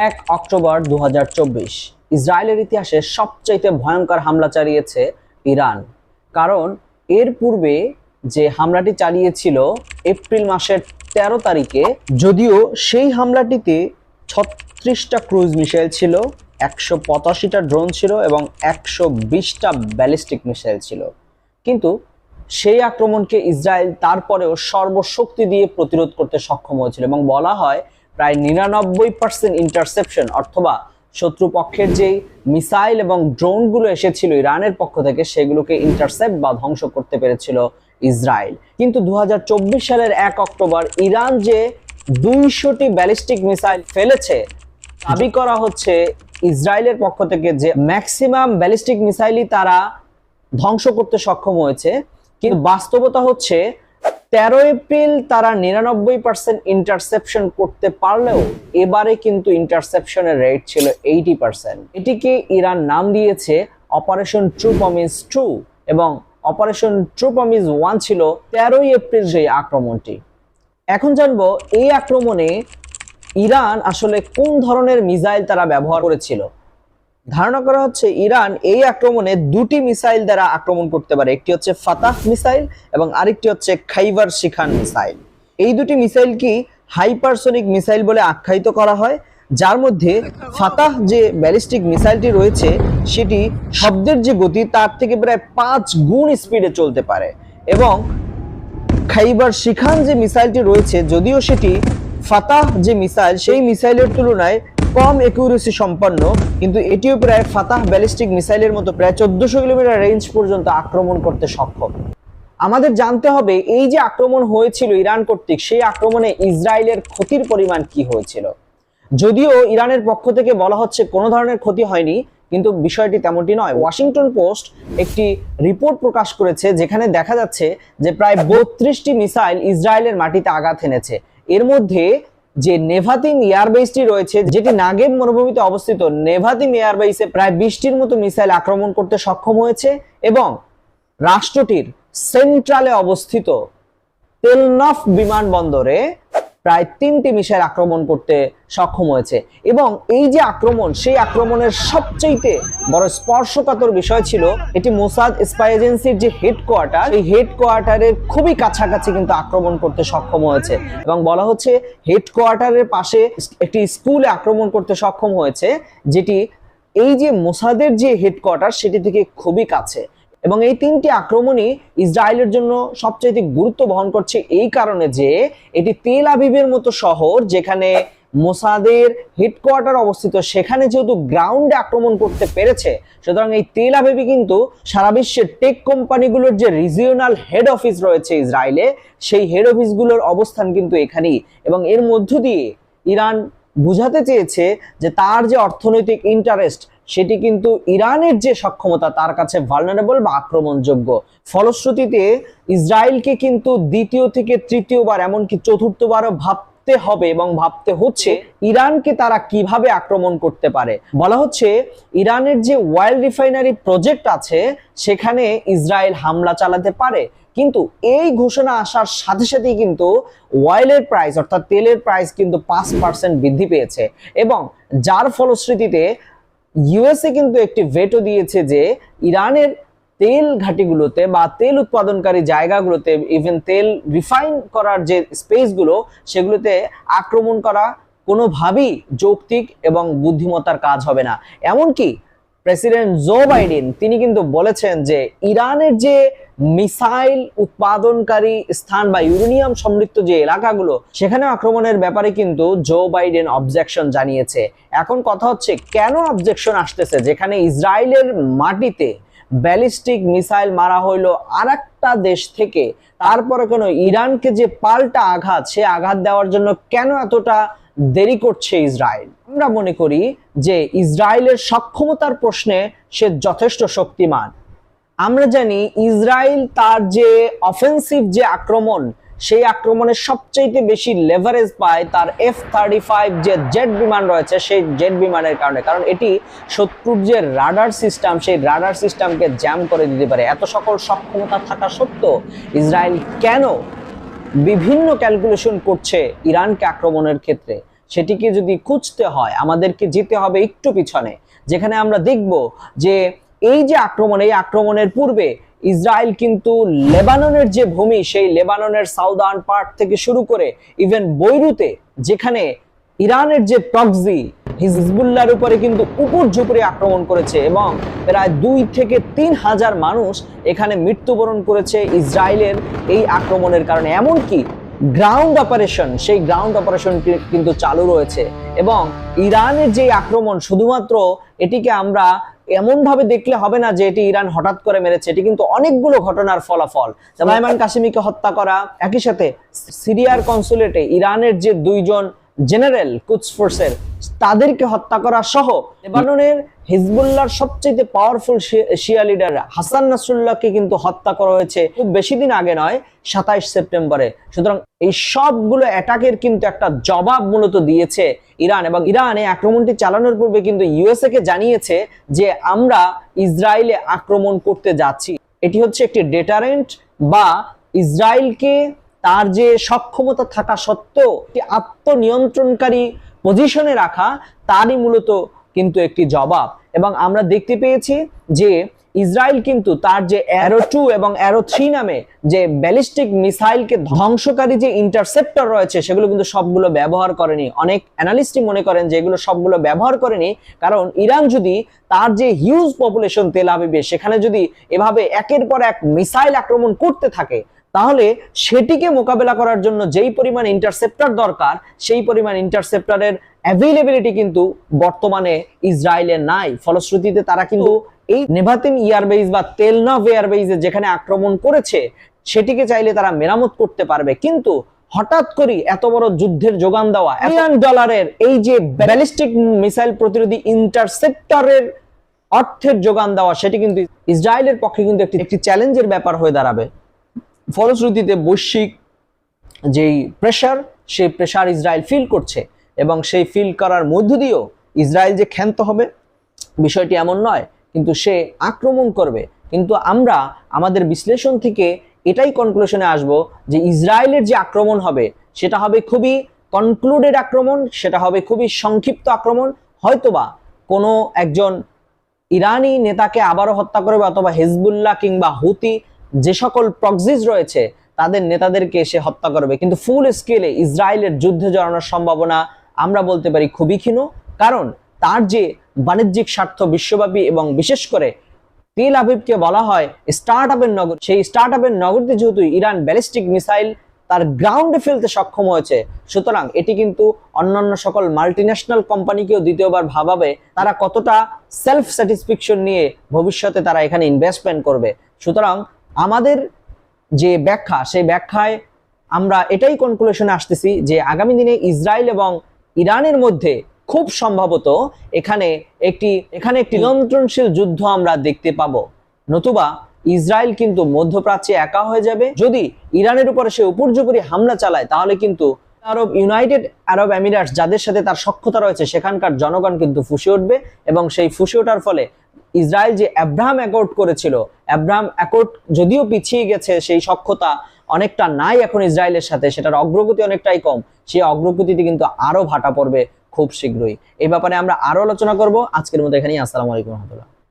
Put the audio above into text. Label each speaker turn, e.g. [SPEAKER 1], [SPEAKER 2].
[SPEAKER 1] 1 October 2024 ইসরায়েলের ইতিহাসে সবচাইতে ভয়ঙ্কর হামলা চালিয়েছে ইরান। কারণ এর পূর্বে যে হামলাটি চালিয়েছিল এপ্রিল মাসের 13 তারিখে, যদিও সেই হামলাটিতে 36টা ক্রুজ মিসাইল ছিল, 185টা ড্রোন ছিল এবং 120টা ব্যালিস্টিক মিসাইল ছিল, কিন্তু সেই আক্রমণকে ইসরায়েল তারপরেও সর্বশক্তি দিয়ে প্রতিরোধ করতে সক্ষম হয়েছিল এবং বলা হয় প্রায় 99% ইন্টারসেপশন, অথবা শত্রুপক্ষের যেই মিসাইল এবং ড্রোনগুলো এসেছিল ইরানের পক্ষ থেকে সেগুলোকে ইন্টারসেপ্ট বা ধ্বংস করতে পেরেছিল ইসরায়েল। কিন্তু 2024 সালের 1 অক্টোবর ইরান যে 200টি ব্যালিস্টিক মিসাইল ফেলেছে, দাবি করা হচ্ছে ইসরায়েলের পক্ষ থেকে যে ম্যাক্সিমাম ব্যালিস্টিক মিসাইলই তারা ধ্বংস করতে সক্ষম হয়েছে, কিন্তু বাস্তবতা হচ্ছে 13 এপ্রিল তারা 99% ইন্টারসেপশন করতে পারলেও এবারে কিন্তু ইন্টারসেপশনের রেট ছিল 80%। এটিকে ইরান নাম দিয়েছে অপারেশন ট্রু প্রমিস 2 এবং অপারেশন ট্রু প্রমিস 1 ছিল 13 এপ্রিল সেই আক্রমণটি। এখন জানবো এই আক্রমণে ইরান আসলে কোন ধরনের মিসাইল তারা ব্যবহার করেছিল। ধারণা করা হচ্ছে ইরান এই আক্রমণে দুটি মিসাইল দ্বারা আক্রমণ করতে পারে, একটি হচ্ছে ফাতাহ মিসাইল এবং আরেকটি হচ্ছে খাইবার শিখান মিসাইল। এই দুটি মিসাইল কি হাইপারসোনিক মিসাইল বলে আখ্যায়িত করা হয়, যার মধ্যে ফাতাহ যে ব্যালিস্টিক মিসাইলটি রয়েছে সেটি শব্দের যে গতি তার থেকে প্রায় 5 গুণ স্পিডে চলতে পারে, এবং খাইবার শিখান যে মিসাইলটি রয়েছে যদিও সেটি ফাতাহ যে মিসাইল সেই মিসাইলের তুলনায় কম একুরেসি সম্পন্ন, কিন্তু এটিও প্রায় ফাতাহ ব্যালিস্টিক মিসাইলের মতো প্রায় 1400 কিলোমিটার রেঞ্জ পর্যন্ত আক্রমণ করতে সক্ষম। আমাদের জানতে হবে এই যে আক্রমণ হয়েছিল ইরান কর্তৃক, সেই আক্রমণে ইসরায়েলের ক্ষতির পরিমাণ কি হয়েছিল। যদিও ইরানের পক্ষ থেকে বলা হচ্ছে কোনো ধরনের ক্ষতি হয়নি, কিন্তু বিষয়টি তেমনটি নয়। ওয়াশিংটন পোস্ট একটি রিপোর্ট প্রকাশ করেছে যেখানে দেখা যাচ্ছে যে প্রায় 32টি মিসাইল ইসরায়েলের মাটিতে আঘাত এনেছে। এর মধ্যে যে নেভাতিম এয়ারবেসটি রয়েছে, যেটি নাগেব মরুভূমিতে অবস্থিত, নেভাতিম এয়ারবেসে প্রায় 20টির মতো মিসাইল আক্রমণ করতে সক্ষম হয়েছে এবং রাষ্ট্রটির সেন্ট্রালে অবস্থিত তেলনফ বিমানবন্দরে প্রায় 3টি মিসাইল আক্রমণ করতে সক্ষম হয়েছে। এবং এই যে আক্রমণ, সেই আক্রমণের সবচেয়ে বড় স্পর্শকাতর বিষয় ছিল এটি মোসাদ স্পাই এজেন্সির যে হেডকোয়ার্টার, এই হেডকোয়ার্টারের খুবই কাছাকাছি কিন্তু আক্রমণ করতে সক্ষম হয়েছে এবং বলা হচ্ছে হেডকোয়ার্টারের পাশে একটি স্কুলে আক্রমণ করতে সক্ষম হয়েছে, যেটি এই যে মোসাদের যে হেডকোয়ার্টার সেটি থেকে খুবই কাছে। এবং এই 3টি আক্রমণই ইসরায়েলের জন্য সবচেয়ে গুরুত্ব বহন করছে এই কারণে যে এটি তেল আবিবের মতো শহর, যেখানে মোসাদের হেডকোয়ার্টার অবস্থিত, সেখানে যেহেতু গ্রাউন্ডে আক্রমণ করতে পেরেছে, সুতরাং এই তেল আবিবে কিন্তু সারা বিশ্বের টেক কোম্পানিগুলোর যে রিজিওনাল হেড অফিস রয়েছে ইসরায়েলে, সেই হেড অফিসগুলোর অবস্থান কিন্তু এখানেই। এবং এর মধ্য দিয়ে ইরান বুঝাতে চেয়েছে যে তার যে অর্থনৈতিক ইন্টারেস্ট সেটি কিন্তু ইরানের যে সক্ষমতা তার কাছে ভালনারেবল বা আক্রমণযোগ্য। ফলশ্রুতিতে ইসরায়েলকে কিন্তু দ্বিতীয় থেকে তৃতীয়বার এমনকি চতুর্থবারও ভাবতে হবে এবং ভাবতে হচ্ছে ইরানকে তারা কিভাবে আক্রমণ করতে পারে। বলা হচ্ছে ইরানের যে অয়েল রিফাইনারি প্রজেক্ট আছে সেখানে ইসরায়েল হামলা চালাতে পারে, কিন্তু এই ঘোষণা আসার সাথে সাথেই কিন্তু অয়েলের প্রাইস অর্থাৎ তেলের প্রাইস কিন্তু 5% বৃদ্ধি পেয়েছে এবং যার ফলশ্রুতিতে ইউএসএ কিন্তু একটি ভেটো দিয়েছে যে ইরানের তেল ঘাটিগুলোতে বা তেল উৎপাদনকারী জায়গাগুলোতে, ইভেন তেল রিফাইন করার যে স্পেসগুলো, সেগুলোতে আক্রমণ করা কোনোভাবেই যৌক্তিক এবং বুদ্ধিমত্তার কাজ হবে না। এমনকি প্রেসিডেন্ট জো বাইডেন তিনি কিন্তু বলেছেন যে ইরানের যে মিসাইল উৎপাদনকারী স্থান বা ইউরেনিয়াম সমৃদ্ধ যে এলাকাগুলো, সেখানে আক্রমণের ব্যাপারে কিন্তু জো বাইডেন অবজেকশন জানিয়েছে। এখন কথা হচ্ছে কেন অবজেকশন আসতেছে, যেখানে ইসরায়েলের মাটিতে ব্যালিস্টিক মিসাইল মারা হইলো আরেকটা দেশ থেকে, তারপরে কেন ইরানকে যে পাল্টা আঘাত, সে আঘাত দেওয়ার জন্য কেন এতটা দেরি করছে ইসরায়েল? আমরা মনে করি যে ইসরায়েলের সক্ষমতার প্রশ্নে সে যথেষ্ট শক্তিমান। আমরা জানি ইসরায়েল তার যে অফেন্সিভ যে আক্রমণ, সেই আক্রমণের সবচেয়ে বেশি লেভারেজ পায় তার F-35 যে জেট বিমান রয়েছে সেই জেট বিমানের কারণে, কারণ এটি শত্রুর যে রাডার সিস্টেম সেই রাডার সিস্টেমকে জ্যাম করে দিতে পারে। এত সকল সক্ষমতা থাকা সত্ত্বেও ইসরায়েল কেন বিভিন্ন ক্যালকুলেশন করছে ইরানকে আক্রমণের ক্ষেত্রে? সেটিকে যদি খুঁজতে হয় আমাদেরকে যেতে হবে একটু পিছনে, যেখানে আমরা দেখব যে এই যে আক্রমণ, এই আক্রমণের পূর্বে ইসরায়েল কিন্তু লেবাননের যে ভূমি, সেই লেবাননের সাউদার্ন পার্ট থেকে শুরু করে ইভেন বৈরুতে, যেখানে ইরানের যে প্রক্সি হিজবুল্লাহর উপরে কিন্তু উপর ঝুপড়ে আক্রমণ করেছে এবং প্রায় 2 থেকে 3 হাজার মানুষ এখানে মৃত্যুবরণ করেছে ইসরায়েলের এই আক্রমণের কারণে। এমনকি গ্রাউন্ড অপারেশন, সেই গ্রাউন্ড অপারেশন কিন্তু চালু রয়েছে। এবং ইরানের যে আক্রমণ, শুধুমাত্র এটিকে আমরা এমন ভাবে দেখলে হবে না যে এটি ইরান হঠাৎ করে মেরেছে, এটি কিন্তু অনেকগুলো ঘটনার ফলাফল। সালাইমান কাসেমিকে হত্যা করা, একই সাথে সিরিয়ার কনসুলেটে ইরানের যে 2 জন জেনারেল কুদস ফোর্সের তাদেরকে হত্যা করা সহ লেবাননের হিজবুল্লাহর সবচেয়ে পাওয়ারফুল শিয়া লিডার হাসান নাসরুল্লাহকে কিন্তু হত্যা করা হয়েছে খুব বেশি দিন আগে নয়, 27 সেপ্টেম্বরে। সুতরাং এই সবগুলো অ্যাটাকের কিন্তু একটা জবাব মূলত দিয়েছে ইরান, এবং ইরান এই আক্রমণটি চালানোর পূর্বে কিন্তু ইউএসএ কে জানিয়েছে যে আমরা ইসরায়েলে আক্রমণ করতে যাচ্ছি। এটি হচ্ছে একটি ডেটারেন্ট, বা ইসরায়েলকে তার যে সক্ষমতা থাকা সত্ত্বেও আত্মনিয়ন্ত্রণকারী পজিশনে রাখা, তারই মূলত কিন্তু একটি জবাব। এবং আমরা দেখতে পেয়েছি যে ইসরায়েল কিন্তু তার যে অ্যারো 2 এবং অ্যারো 3 নামে যে ব্যালিস্টিক মিসাইলকে ধ্বংসকারী যে ইন্টারসেপ্টর রয়েছে, সেগুলো কিন্তু সবগুলো ব্যবহার করেনি। অনেক অ্যানালিস্টই মনে করেন যে এগুলো সবগুলো ব্যবহার করেনি, কারণ ইরান যদি তার যে হিউজ পপুলেশন তেল আবিবে, সেখানে যদি এভাবে একের পর এক মিসাইল আক্রমণ করতে থাকে, তাহলে সেটিকে মোকাবেলা করার জন্য যেই পরিমাণ ইন্টারসেপ্টর দরকার, সেই পরিমাণ ইন্টারসেপ্টরের অ্যাভেলেবিলিটি কিন্তু বর্তমানে ইসরায়েলের নাই। ফলশ্রুতিতে তারা কিন্তু এই নেভাতিন এয়ারবেস বা তেলনভ এয়ারবেসে যেখানে আক্রমণ করেছে, সেটিকে চাইলে তারা মেরামত করতে পারবে। কিন্তু হঠাৎ করে এত বড় যুদ্ধের যোগান দেওয়া, $1 বিলিয়ন এই যে ব্যালিস্টিক মিসাইল প্রতিরোধী ইন্টারসেপ্টরের অর্থের যোগান দেওয়া, সেটি কিন্তু ইসরায়েলের পক্ষে কিন্তু একটি চ্যালেঞ্জের ব্যাপার হয়ে দাঁড়াবে। ফলশ্রুতিতে বৈশ্বিক যেই প্রেশার, সেই প্রেশার ইসরায়েল ফিল করছে, এবং সেই ফিল করার মধ্য দিয়েও ইসরায়েল যে ক্ষান্ত হবে বিষয়টি এমন নয়, কিন্তু সে আক্রমণ করবে। কিন্তু আমরা আমাদের বিশ্লেষণ থেকে এটাই কনক্লুশনে আসব যে ইসরায়েলের যে আক্রমণ হবে, সেটা হবে খুবই কনক্লুডেড আক্রমণ, সেটা হবে খুবই সংক্ষিপ্ত আক্রমণ। হয়তোবা কোনো একজন ইরানি নেতাকে আবারও হত্যা করবে, অথবা হিজবুল্লাহ কিংবা হুতি যে সকল প্রক্সিস রয়েছে তাদের নেতাদেরকে সে হত্যা করবে। কিন্তু ফুল স্কেলে ইসরায়েলের যুদ্ধে জড়ানোর সম্ভাবনা আমরা বলতে পারি খুবই ক্ষীণ, কারণ তার যে বাণিজ্যিক স্বার্থ বিশ্বব্যাপী, এবং বিশেষ করে তেল আবিবকে বলা হয় স্টার্ট আপের নগর, সেই স্টার্ট আপের নগরীতে যেহেতু ইরান ব্যালিস্টিক মিসাইল তার গ্রাউন্ডে ফেলতে সক্ষম হয়েছে, সুতরাং এটি কিন্তু অন্যান্য সকল মাল্টিন্যাশনাল কোম্পানিকেও দ্বিতীয়বার ভাবাবে তারা কতটা সেলফ স্যাটিসফ্যাকশন নিয়ে ভবিষ্যতে তারা এখানে ইনভেস্টমেন্ট করবে। সুতরাং আমাদের যে ব্যাখ্যা, সেই ব্যাখ্যায় আমরা এটাই কনক্লুশনে আসতেছি যে আগামী দিনে ইসরায়েল এবং ইরানের মধ্যে খুব সম্ভবত এখানে একটি নিয়ন্ত্রণশীল যুদ্ধ আমরা দেখতে পাবো, নতুবা ইসরায়েল কিন্তু মধ্যপ্রাচ্যে একা হয়ে যাবে। যদি ইরানের উপরে সে উপর্যুপরি হামলা চালায়, তাহলে কিন্তু ইউনাইটেড আরব এমিরেটস যাদের সাথে তার সখ্যতা রয়েছে, সেখানকার জনগণ কিন্তু ফুঁসে উঠবে, এবং সেই ফুঁসে ওঠার ফলে ইসরায়েল যে আব্রাহাম অ্যাকর্ড করেছিল, আব্রাহাম অ্যাকর্ড যদিও পিছিয়ে গেছে, সেই সখ্যতা অনেকটা নাই এখন ইসরায়েলের সাথে, সেটার অগ্রগতি অনেকটাই কম, সেই অগ্রগতিতে কিন্তু আরো ভাটা পড়বে খুব শীঘ্রই। এই ব্যাপারে আমরা আরো আলোচনা করব। আজকের মতো এখানেই। আসসালামু আলাইকুম রহমতুল্লাহ।